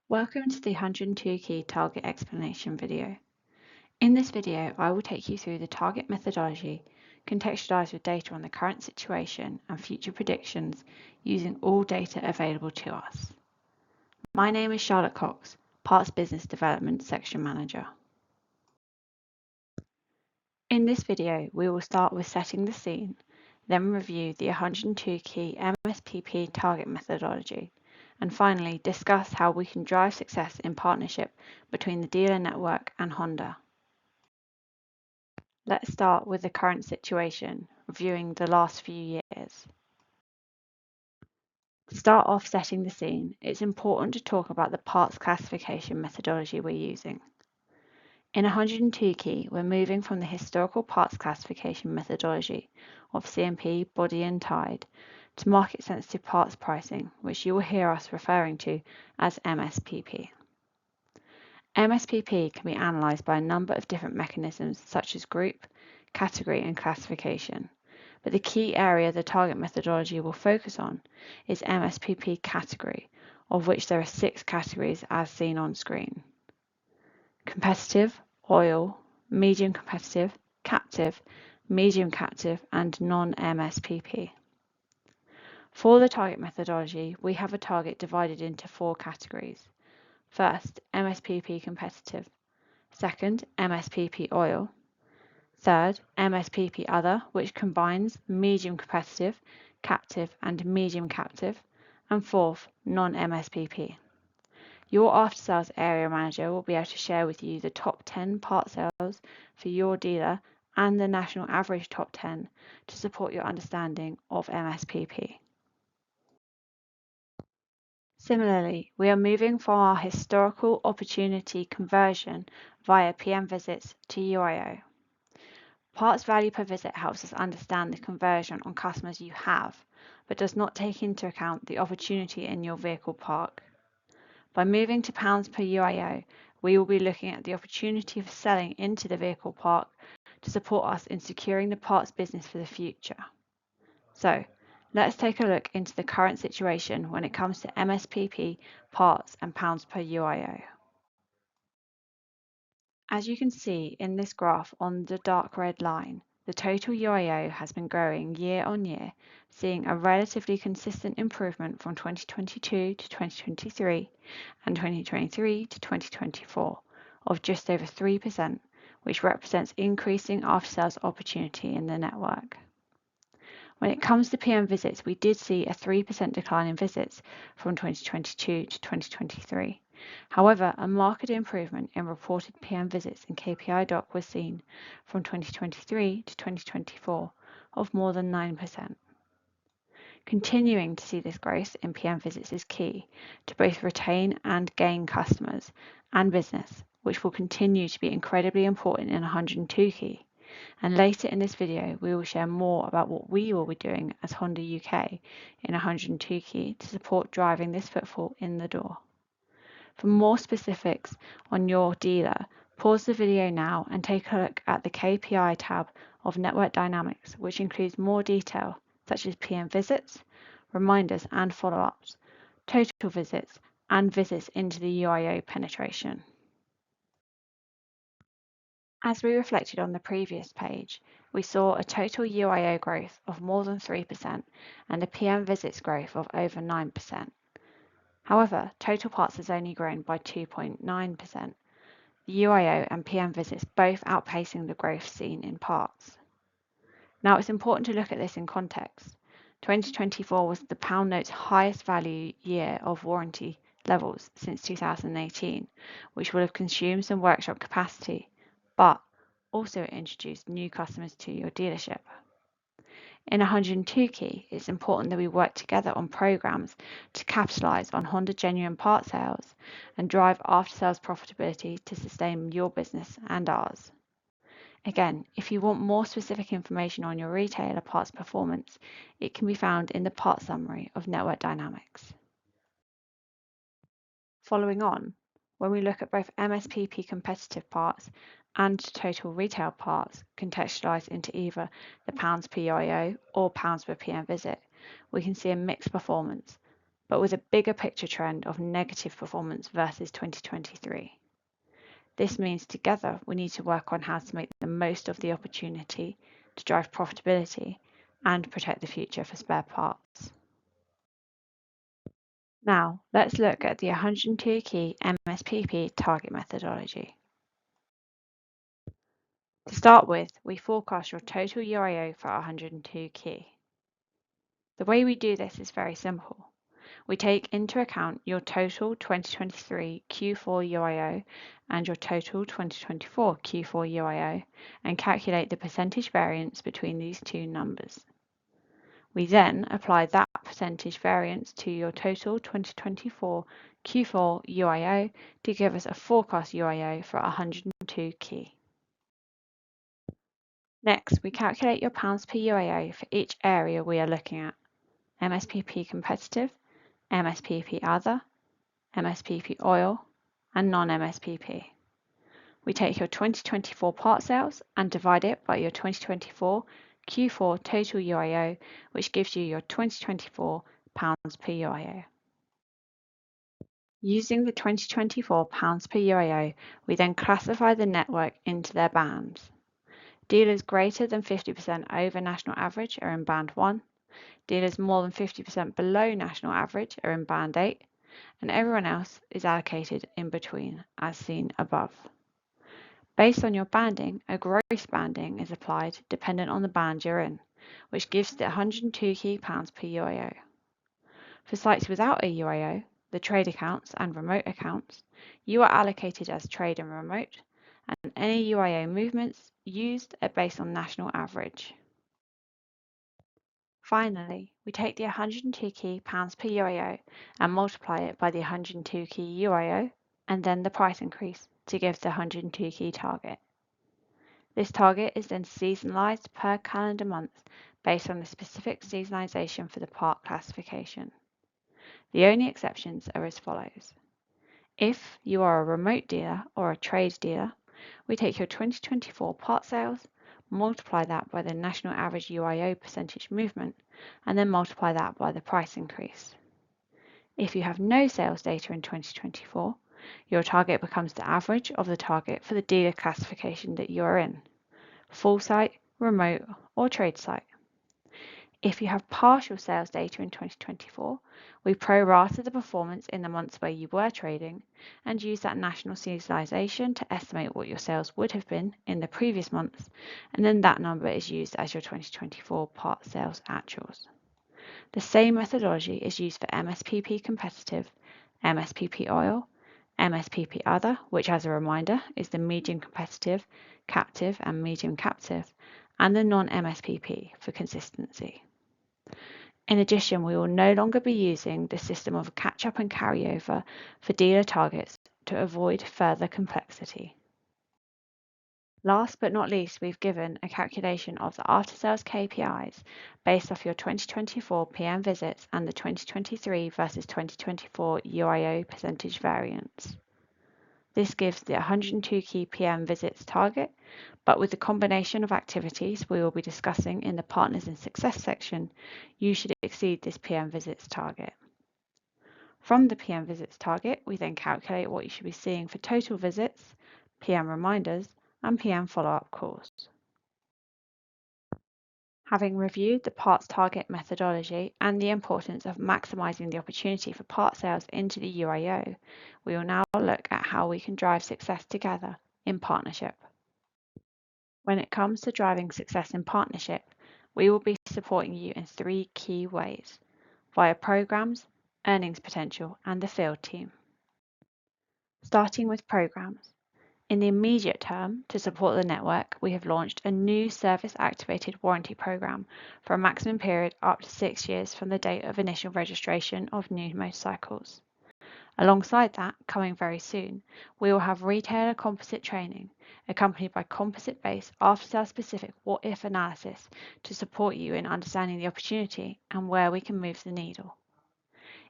Welcome to the 102 Key Target Explanation video. In this video, I will take you through the target methodology, contextualized with data on the current situation and future predictions using all data available to us. My name is Charlotte Cox, Parts Business Development Section Manager. In this video, we will start with setting the scene, then review the 102 Key MSPP target methodology, and finally discuss how we can drive success in partnership between the dealer network and Honda. Let's start with the current situation, reviewing the last few years. To start off setting the scene, it's important to talk about the parts classification methodology we're using. In 102 Key, we're moving from the historical parts classification methodology of CMP, body and tide to market-sensitive parts pricing, which you will hear us referring to as MSPP. MSPP can be analysed by a number of different mechanisms such as group, category and classification, but the key area the target methodology will focus on is MSPP category, of which there are 6 categories as seen on screen. Competitive, oil, medium competitive, captive, medium captive and non-MSPP. For the target methodology, we have a target divided into 4 categories. First, MSPP competitive. Second, MSPP oil. Third, MSPP other, which combines medium competitive, captive and medium captive. And fourth, non-MSPP. Your after-sales area manager will be able to share with you the top 10 part sales for your dealer and the national average top 10 to support your understanding of MSPP. Similarly, we are moving from our historical opportunity conversion via PM visits to UIO. Parts value per visit helps us understand the conversion on customers you have, but does not take into account the opportunity in your vehicle park. By moving to pounds per UIO, we will be looking at the opportunity of selling into the vehicle park to support us in securing the parts business for the future. So, let's take a look into the current situation when it comes to MSPP, parts and pounds per UIO. As you can see in this graph on the dark red line, the total UIO has been growing year on year, seeing a relatively consistent improvement from 2022 to 2023 and 2023 to 2024 of just over 3%, which represents increasing after-sales opportunity in the network. When it comes to PM visits, we did see a 3% decline in visits from 2022 to 2023. However, a marked improvement in reported PM visits in KPI Doc was seen from 2023 to 2024 of more than 9%. Continuing to see this growth in PM visits is key to both retain and gain customers and business, which will continue to be incredibly important in 102 Key. And later in this video, we will share more about what we will be doing as Honda UK in 102 Key to support driving this footfall in the door. For more specifics on your dealer, pause the video now and take a look at the KPI tab of Network Dynamics, which includes more detail such as PM visits, reminders and follow-ups, total visits, and visits into the UIO penetration. As we reflected on the previous page, we saw a total UIO growth of more than 3% and a PM visits growth of over 9%. However, total parts has only grown by 2.9%, the UIO and PM visits both outpacing the growth seen in parts. Now it's important to look at this in context. 2024 was the pound note's highest value year of warranty levels since 2018, which will have consumed some workshop capacity, but also introduced new customers to your dealership. In 102 Key, it's important that we work together on programs to capitalise on Honda genuine part sales and drive after-sales profitability to sustain your business and ours. Again, if you want more specific information on your retailer parts performance, it can be found in the part summary of Network Dynamics. Following on, when we look at both MSPP competitive parts and total retail parts contextualized into either the pounds per UIO or pounds per PM visit, we can see a mixed performance. but with a bigger picture trend of negative performance versus 2023. This means together we need to work on how to make the most of the opportunity to drive profitability and protect the future for spare parts. Now, let's look at the 102 key MSPP target methodology. To start with, we forecast your total UIO for 102 key. The way we do this is very simple. We take into account your total 2023 Q4 UIO and your total 2024 Q4 UIO and calculate the percentage variance between these two numbers. We then apply that percentage variance to your total 2024 Q4 UIO to give us a forecast UIO for 102 key. Next, we calculate your pounds per UIO for each area we are looking at: MSPP competitive, MSPP other, MSPP oil, and non-MSPP. We take your 2024 part sales and divide it by your 2024 Q4 total UIO, which gives you your 2024 pounds per UIO. Using the 2024 pounds per UIO, we then classify the network into their bands. Dealers greater than 50% over national average are in band 1, dealers more than 50% below national average are in band 8, and everyone else is allocated in between, as seen above. Based on your banding, a gross banding is applied dependent on the band you're in, which gives the 102 key pounds per UIO. For sites without a UIO, the trade accounts and remote accounts, you are allocated as trade and remote, and any UIO movements used are based on national average. Finally, we take the 102 key pounds per UIO and multiply it by the 102 key UIO and then the price increase to give the 102 key target. This target is then seasonalized per calendar month based on the specific seasonalization for the part classification. The only exceptions are as follows. If you are a remote dealer or a trade dealer, we take your 2024 part sales, multiply that by the national average UIO percentage movement, and then multiply that by the price increase. If you have no sales data in 2024, your target becomes the average of the target for the dealer classification that you are in, full site, remote, or trade site. If you have partial sales data in 2024, we pro-rata the performance in the months where you were trading and use that national seasonalization to estimate what your sales would have been in the previous months, and then that number is used as your 2024 part sales actuals. The same methodology is used for MSPP competitive, MSPP oil, MSPP other, which as a reminder is the medium competitive, captive and medium captive, and the non-MSPP for consistency. In addition, we will no longer be using the system of catch-up and carryover for dealer targets to avoid further complexity. Last but not least, we've given a calculation of the after-sales KPIs based off your 2024 PM visits and the 2023 versus 2024 UIO percentage variance. This gives the 102 key PM visits target, but with the combination of activities we will be discussing in the Partners in Success section, you should exceed this PM visits target. From the PM visits target, we then calculate what you should be seeing for total visits, PM reminders, and PM follow-up calls. Having reviewed the parts target methodology and the importance of maximizing the opportunity for part sales into the UIO, we will now look at how we can drive success together in partnership. When it comes to driving success in partnership, we will be supporting you in 3 key ways: via programs, earnings potential, and the field team. Starting with programs. In the immediate term, to support the network, we have launched a new service-activated warranty program for a maximum period up to 6 years from the date of initial registration of new motorcycles. Alongside that, coming very soon, we will have retailer composite training, accompanied by composite-based after-sales specific what-if analysis to support you in understanding the opportunity and where we can move the needle.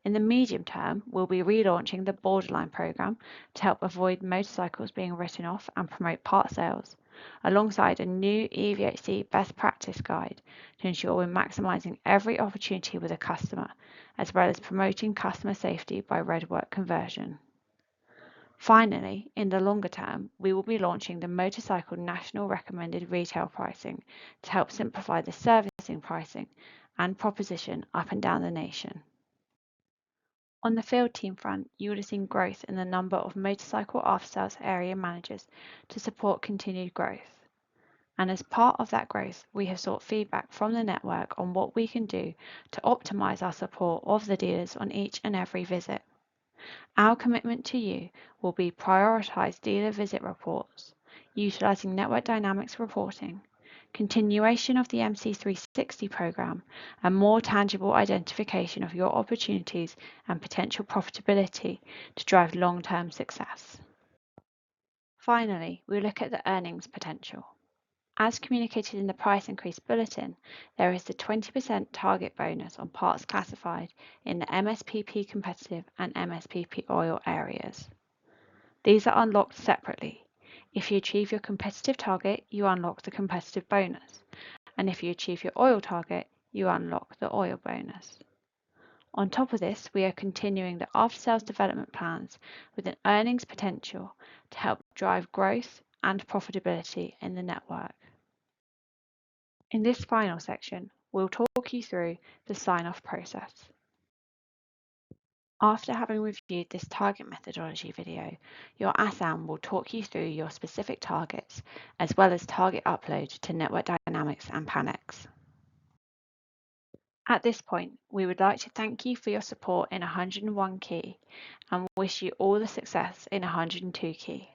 In the medium term, we'll be relaunching the Borderline program to help avoid motorcycles being written off and promote part sales, alongside a new EVHC best practice guide to ensure we're maximising every opportunity with a customer as well as promoting customer safety by RedWork conversion. Finally, in the longer term, we will be launching the Motorcycle National Recommended Retail Pricing to help simplify the servicing pricing and proposition up and down the nation. On the field team front, you would have seen growth in the number of motorcycle after-sales area managers to support continued growth. And as part of that growth, we have sought feedback from the network on what we can do to optimize our support of the dealers on each and every visit. Our commitment to you will be prioritize dealer visit reports, utilizing Network Dynamics reporting, continuation of the MC360 program, and more tangible identification of your opportunities and potential profitability to drive long-term success. Finally, we look at the earnings potential. As communicated in the price increase bulletin, there is the 20% target bonus on parts classified in the MSPP competitive and MSPP oil areas. These are unlocked separately. If you achieve your competitive target, you unlock the competitive bonus, and if you achieve your oil target, you unlock the oil bonus. On top of this, we are continuing the after-sales development plans with an earnings potential to help drive growth and profitability in the network. In this final section, we'll talk you through the sign-off process. After having reviewed this target methodology video, your ASAM will talk you through your specific targets, as well as target upload to Network Dynamics and Panex. At this point, we would like to thank you for your support in 101 Key and wish you all the success in 102 Key.